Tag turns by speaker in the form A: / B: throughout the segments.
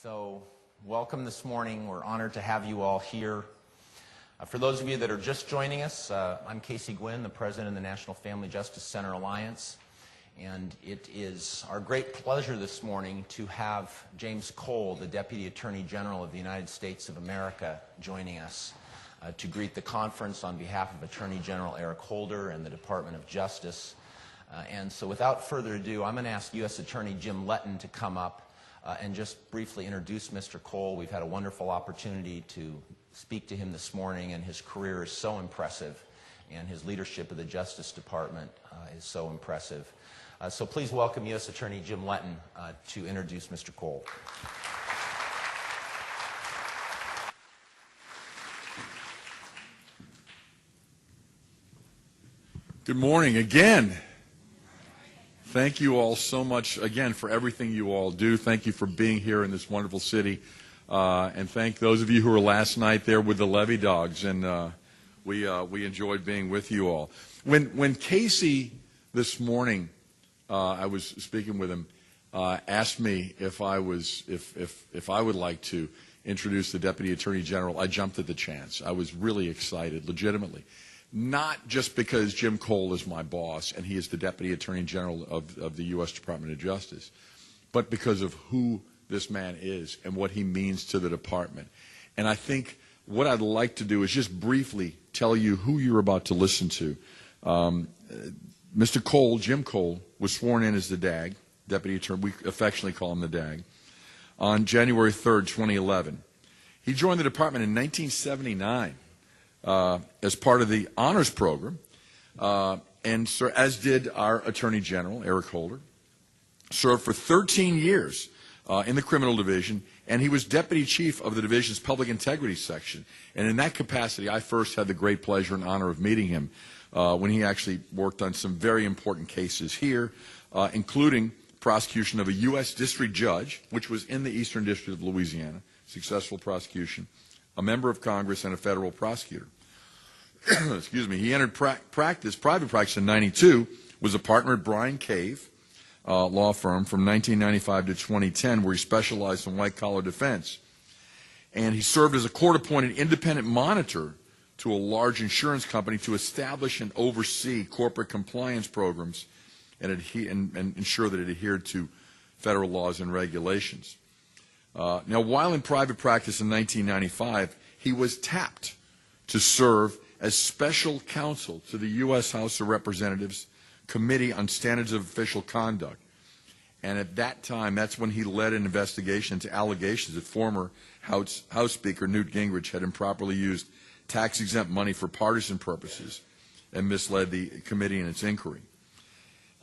A: So, welcome this morning. We're honored to have you all here. For those of you that are just joining us, I'm Casey Gwynn, the president of the National Family Justice Center Alliance, and it is our great pleasure this morning to have James Cole, the Deputy Attorney General of the United States of America, joining us to greet the conference on behalf of Attorney General Eric Holder and the Department of Justice. And so without further ado, I'm going to ask U.S. Attorney Jim Letton to come up and just briefly introduce Mr. Cole. We've had a wonderful opportunity to speak to him this morning, and his career is so impressive, and his leadership of the Justice Department is so impressive. So please welcome U.S. Attorney Jim Letton to introduce Mr. Cole.
B: Good morning again. Thank you all so much again for everything you all do. Thank you for being here in this wonderful city. And thank those of you who were last night there with the Levy Dogs. And we enjoyed being with you all. When Casey this morning, I was speaking with him, asked me if I would like to introduce the Deputy Attorney General, I jumped at the chance. I was really excited, legitimately. Not just because Jim Cole is my boss and he is the Deputy Attorney General of the U.S. Department of Justice, but because of who this man is and what he means to the department. And I think what I'd like to do is just briefly tell you who you're about to listen to. Mr. Cole, Jim Cole, was sworn in as the DAG, Deputy Attorney, we affectionately call him the DAG, on January 3rd, 2011. He joined the department in 1979. As part of the honors program, and as did our Attorney General, Eric Holder. Served for 13 years in the criminal division, and he was Deputy Chief of the division's Public Integrity Section. And in that capacity, I first had the great pleasure and honor of meeting him when he actually worked on some very important cases here, including prosecution of a U.S. District Judge, which was in the Eastern District of Louisiana, successful prosecution, a member of Congress, and a federal prosecutor. Excuse me. He entered private practice in 1992, was a partner at Bryan Cave law firm from 1995 to 2010, where he specialized in white-collar defense. And he served as a court-appointed independent monitor to a large insurance company to establish and oversee corporate compliance programs and ensure that it adhered to federal laws and regulations. Now, while in private practice in 1995, he was tapped to serve as special counsel to the U.S. House of Representatives Committee on Standards of Official Conduct. And at that time, that's when he led an investigation into allegations that former House Speaker Newt Gingrich had improperly used tax-exempt money for partisan purposes and misled the committee in its inquiry.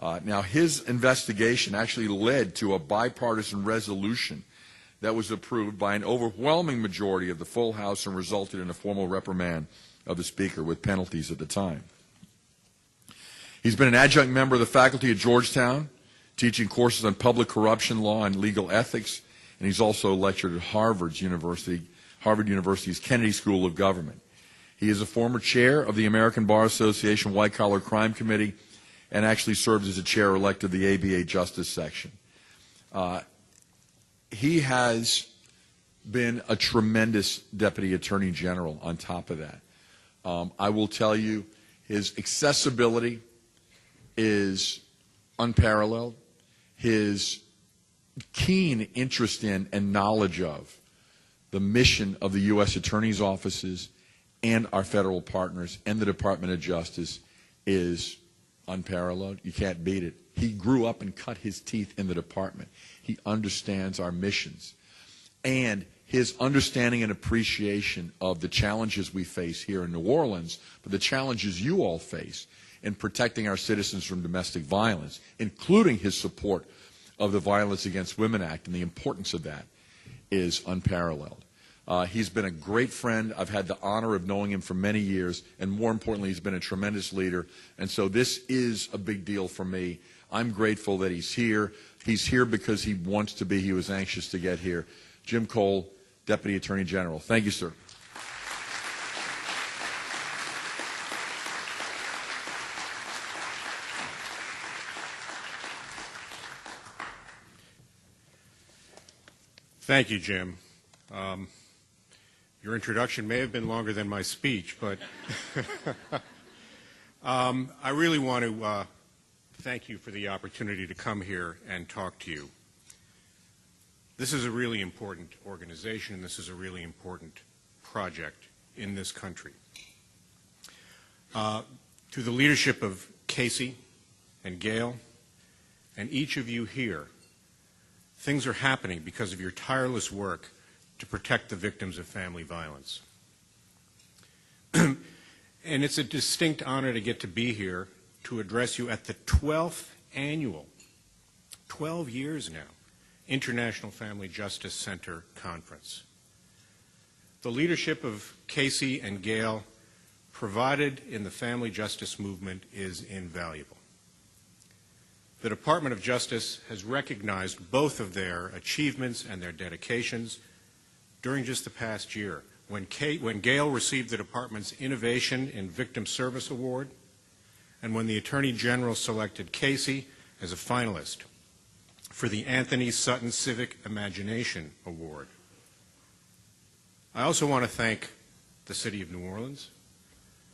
B: Now, his investigation actually led to a bipartisan resolution that was approved by an overwhelming majority of the full House and resulted in a formal reprimand of the Speaker with penalties at the time. He's been an adjunct member of the faculty at Georgetown, teaching courses on public corruption law and legal ethics, and he's also lectured at Harvard University's Kennedy School of Government. He is a former chair of the American Bar Association White Collar Crime Committee and actually served as a chair-elect of the ABA Justice Section. He has been a tremendous Deputy Attorney General on top of that. I will tell you, his accessibility is unparalleled. His keen interest in and knowledge of the mission of the U.S. Attorney's offices and our federal partners and the Department of Justice is unparalleled. You can't beat it. He grew up and cut his teeth in the department. He understands our missions. And his understanding and appreciation of the challenges we face here in New Orleans, but the challenges you all face in protecting our citizens from domestic violence, including his support of the Violence Against Women Act and the importance of that, is unparalleled. He's been a great friend. I've had the honor of knowing him for many years, and more importantly, he's been a tremendous leader. And so this is a big deal for me. I'm grateful that he's here. He's here because he wants to be. He was anxious to get here. Jim Cole, Deputy Attorney General. Thank you, sir.
C: Thank you, Jim. Your introduction may have been longer than my speech, but I really want to thank you for the opportunity to come here and talk to you. This is a really important organization, and this is a really important project in this country. Through the leadership of Casey and Gail and each of you here, things are happening because of your tireless work to protect the victims of family violence. And it's a distinct honor to get to be here to address you at the 12th annual, 12 years now, International Family Justice Center Conference. The leadership of Casey and Gail provided in the family justice movement is invaluable. The Department of Justice has recognized both of their achievements and their dedications during just the past year. When Gail received the Department's Innovation in Victim Service Award, and when the Attorney General selected Casey as a finalist for the Anthony Sutton Civic Imagination Award. I also want to thank the City of New Orleans,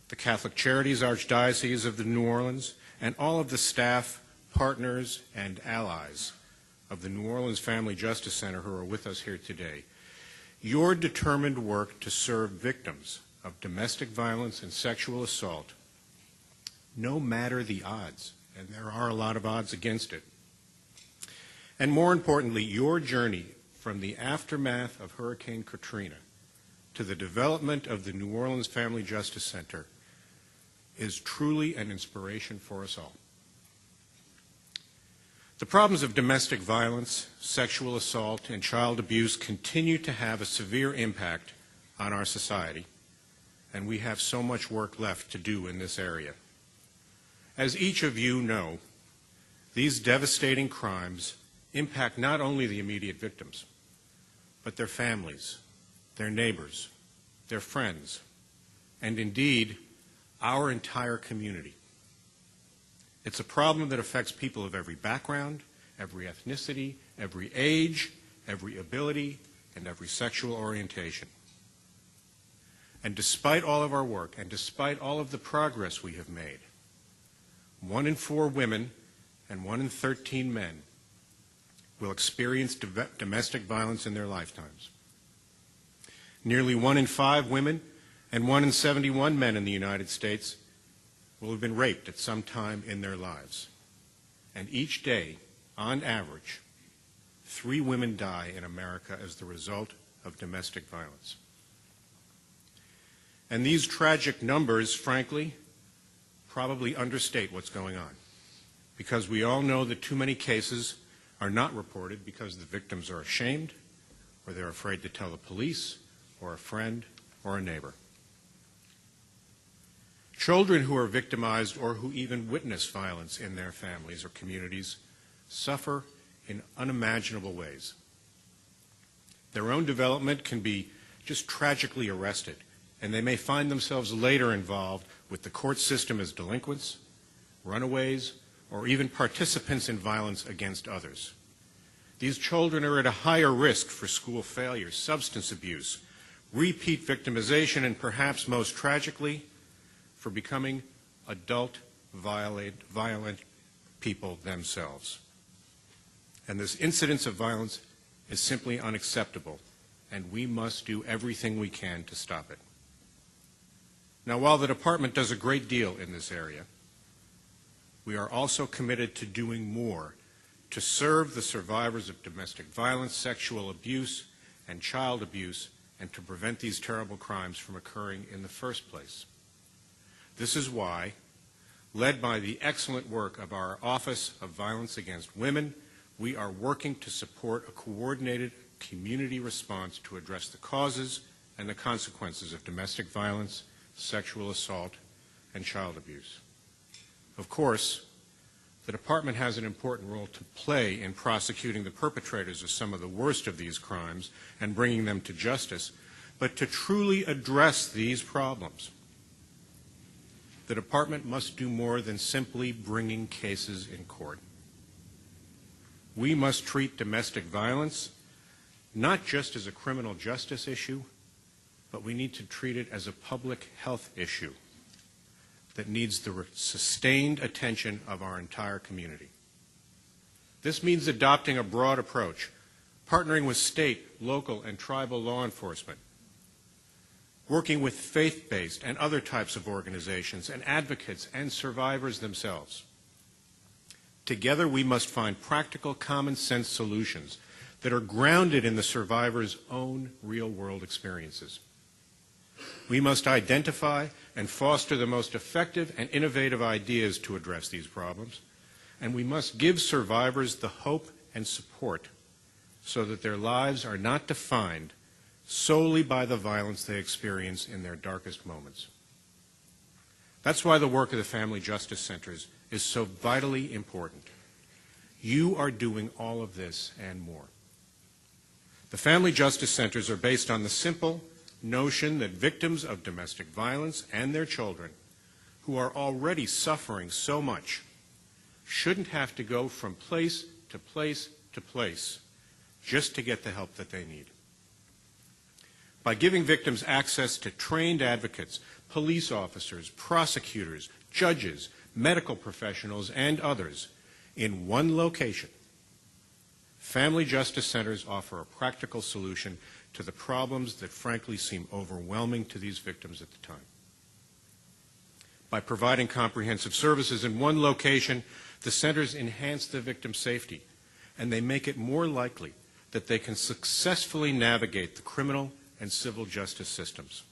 C: the Catholic Charities Archdiocese of New Orleans, and all of the staff, partners, and allies of the New Orleans Family Justice Center who are with us here today. Your determined work to serve victims of domestic violence and sexual assault, no matter the odds, and there are a lot of odds against it, and more importantly, your journey from the aftermath of Hurricane Katrina to the development of the New Orleans Family Justice Center is truly an inspiration for us all. The problems of domestic violence, sexual assault, and child abuse continue to have a severe impact on our society, and we have so much work left to do in this area. As each of you know, these devastating crimes impact not only the immediate victims, but their families, their neighbors, their friends, and indeed, our entire community. It's a problem that affects people of every background, every ethnicity, every age, every ability, and every sexual orientation. And despite all of our work, and despite all of the progress we have made, 1 in 4 women and 1 in 13 men will experience domestic violence in their lifetimes. Nearly 1 in 5 women and 1 in 71 men in the United States will have been raped at some time in their lives. And each day, on average, 3 women die in America as the result of domestic violence. And these tragic numbers, frankly, probably understate what's going on, because we all know that too many cases are not reported because the victims are ashamed, or they're afraid to tell the police, or a friend, or a neighbor. Children who are victimized or who even witness violence in their families or communities suffer in unimaginable ways. Their own development can be just tragically arrested, and they may find themselves later involved with the court system as delinquents, runaways, or even participants in violence against others. These children are at a higher risk for school failure, substance abuse, repeat victimization, and perhaps most tragically, for becoming adult violent people themselves. And this incidence of violence is simply unacceptable, and we must do everything we can to stop it. Now, while the department does a great deal in this area, we are also committed to doing more to serve the survivors of domestic violence, sexual abuse, and child abuse, and to prevent these terrible crimes from occurring in the first place. This is why, led by the excellent work of our Office of Violence Against Women, we are working to support a coordinated community response to address the causes and the consequences of domestic violence, sexual assault, and child abuse. Of course, the department has an important role to play in prosecuting the perpetrators of some of the worst of these crimes and bringing them to justice, but to truly address these problems, the department must do more than simply bringing cases in court. We must treat domestic violence not just as a criminal justice issue, but we need to treat it as a public health issue that needs the sustained attention of our entire community. This means adopting a broad approach, partnering with state, local, and tribal law enforcement, working with faith-based and other types of organizations and advocates and survivors themselves. Together, we must find practical, common-sense solutions that are grounded in the survivor's own real-world experiences. We must identify and foster the most effective and innovative ideas to address these problems, and we must give survivors the hope and support so that their lives are not defined solely by the violence they experience in their darkest moments. That's why the work of the Family Justice Centers is so vitally important. You are doing all of this and more. The Family Justice Centers are based on the simple notion that victims of domestic violence and their children, who are already suffering so much, shouldn't have to go from place to place to place just to get the help that they need. By giving victims access to trained advocates, police officers, prosecutors, judges, medical professionals, and others in one location, Family Justice Centers offer a practical solution to the problems that frankly seem overwhelming to these victims at the time. By providing comprehensive services in one location, the centers enhance the victim's safety, and they make it more likely that they can successfully navigate the criminal and civil justice systems.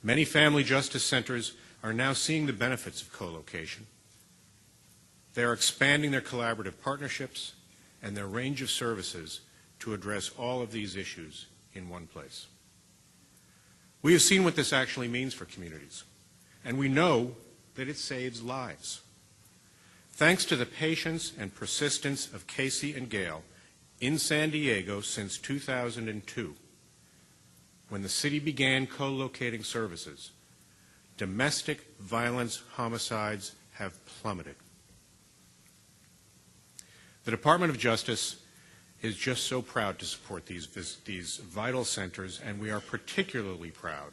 C: Many family justice centers are now seeing the benefits of co-location. They are expanding their collaborative partnerships and their range of services to address all of these issues in one place. We have seen what this actually means for communities, and we know that it saves lives. Thanks to the patience and persistence of Casey and Gail in San Diego since 2002, when the city began co-locating services, domestic violence homicides have plummeted. The Department of Justice is just so proud to support these vital centers, and we are particularly proud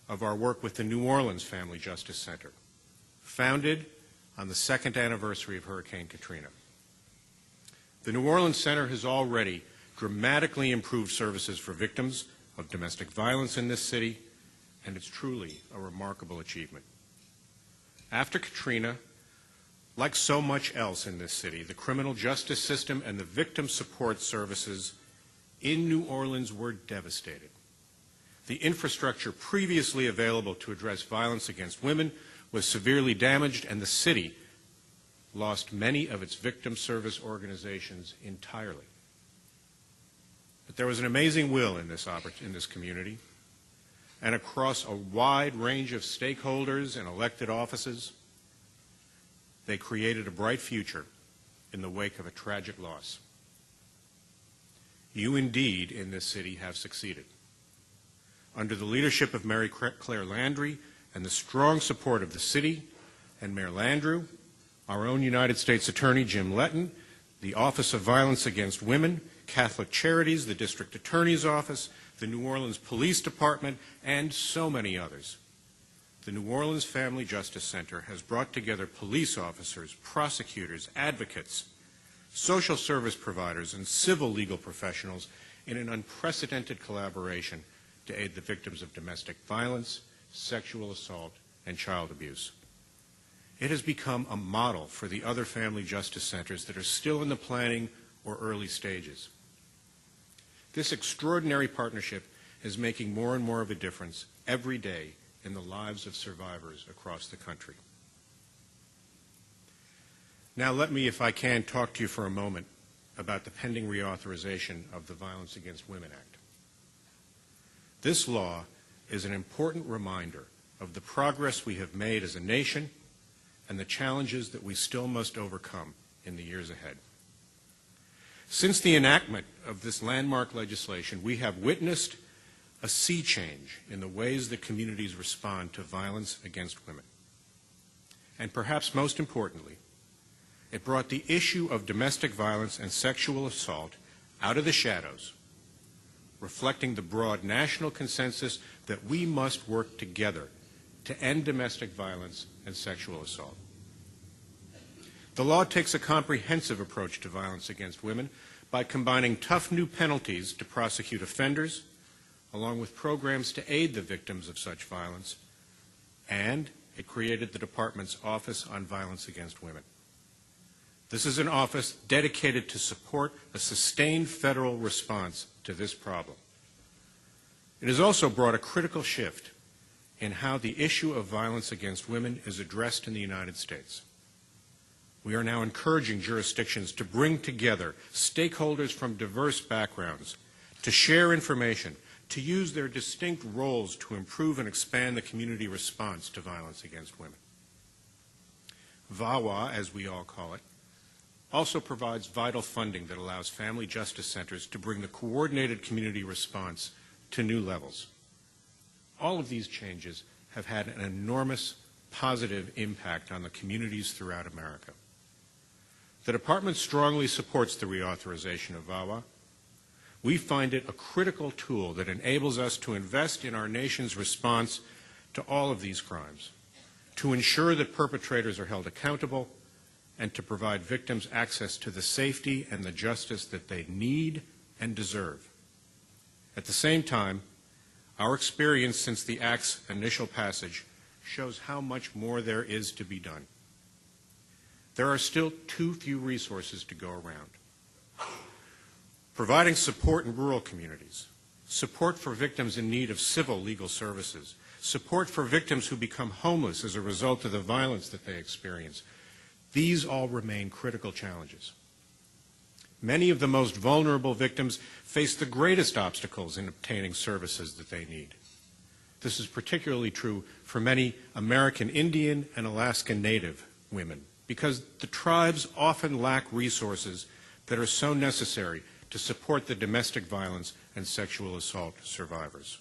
C: of our work with the New Orleans Family Justice Center, founded on the second anniversary of Hurricane Katrina. The New Orleans Center has already dramatically improved services for victims of domestic violence in this city, and it's truly a remarkable achievement. After Katrina, like so much else in this city, the criminal justice system and the victim support services in New Orleans were devastated. The infrastructure previously available to address violence against women was severely damaged, and the city lost many of its victim service organizations entirely. But there was an amazing will in this community, and across a wide range of stakeholders and elected offices, they created a bright future in the wake of a tragic loss. You indeed in this city have succeeded. Under the leadership of Mary Claire Landry and the strong support of the city and Mayor Landrieu, our own United States Attorney Jim Letton, the Office of Violence Against Women, Catholic Charities, the District Attorney's Office, the New Orleans Police Department, and so many others. The New Orleans Family Justice Center has brought together police officers, prosecutors, advocates, social service providers, and civil legal professionals in an unprecedented collaboration to aid the victims of domestic violence, sexual assault, and child abuse. It has become a model for the other family justice centers that are still in the planning or early stages. This extraordinary partnership is making more and more of a difference every day in the lives of survivors across the country. Now let me, if I can, talk to you for a moment about the pending reauthorization of the Violence Against Women Act. This law is an important reminder of the progress we have made as a nation and the challenges that we still must overcome in the years ahead. Since the enactment of this landmark legislation, we have witnessed a sea change in the ways that communities respond to violence against women. And perhaps most importantly, it brought the issue of domestic violence and sexual assault out of the shadows reflecting the broad national consensus that we must work together to end domestic violence and sexual assault. The law takes a comprehensive approach to violence against women by combining tough new penalties to prosecute offenders, along with programs to aid the victims of such violence, and it created the Department's Office on Violence Against Women. This is an office dedicated to support a sustained federal response to this problem. It has also brought a critical shift in how the issue of violence against women is addressed in the United States. We are now encouraging jurisdictions to bring together stakeholders from diverse backgrounds, to share information, to use their distinct roles to improve and expand the community response to violence against women. VAWA, as we all call it, also provides vital funding that allows family justice centers to bring the coordinated community response to new levels. All of these changes have had an enormous positive impact on the communities throughout America. The Department strongly supports the reauthorization of VAWA. We find it a critical tool that enables us to invest in our nation's response to all of these crimes, to ensure that perpetrators are held accountable, and to provide victims access to the safety and the justice that they need and deserve. At the same time, our experience since the Act's initial passage shows how much more there is to be done. There are still too few resources to go around. Providing support in rural communities, support for victims in need of civil legal services, support for victims who become homeless as a result of the violence that they experience, these all remain critical challenges. Many of the most vulnerable victims face the greatest obstacles in obtaining services that they need. This is particularly true for many American Indian and Alaska Native women, because the tribes often lack resources that are so necessary to support the domestic violence and sexual assault survivors.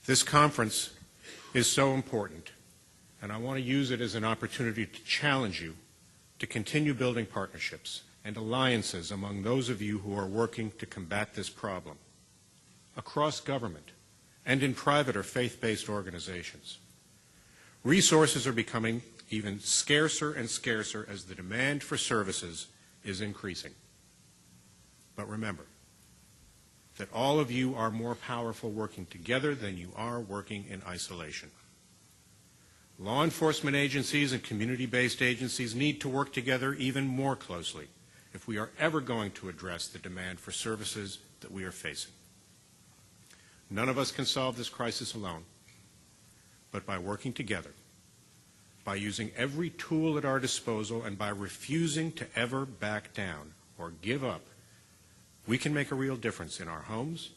C: This conference is so important, and I want to use it as an opportunity to challenge you to continue building partnerships and alliances among those of you who are working to combat this problem across government and in private or faith-based organizations. Resources are becoming even scarcer and scarcer as the demand for services is increasing. But remember that all of you are more powerful working together than you are working in isolation. Law enforcement agencies and community-based agencies need to work together even more closely if we are ever going to address the demand for services that we are facing. None of us can solve this crisis alone, but by working together, by using every tool at our disposal, and by refusing to ever back down or give up, we can make a real difference in our homes,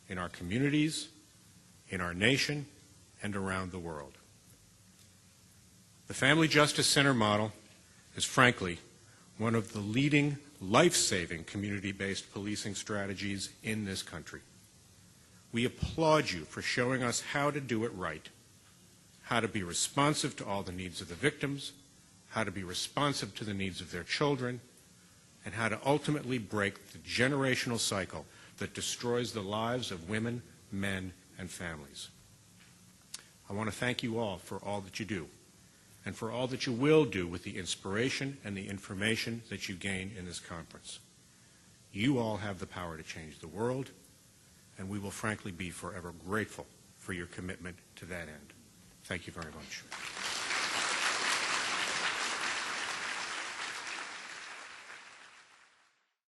C: in our communities, in our nation, and around the world. The Family Justice Center model is, frankly, one of the leading life-saving community-based policing strategies in this country. We applaud you for showing us how to do it right, how to be responsive to all the needs of the victims, how to be responsive to the needs of their children, and how to ultimately break the generational cycle that destroys the lives of women, men, and families. I want to thank you all for all that you do, and for all that you will do with the inspiration and the information that you gain in this conference. You all have the power to change the world, and we will frankly be forever grateful for your commitment to that end. Thank you very much.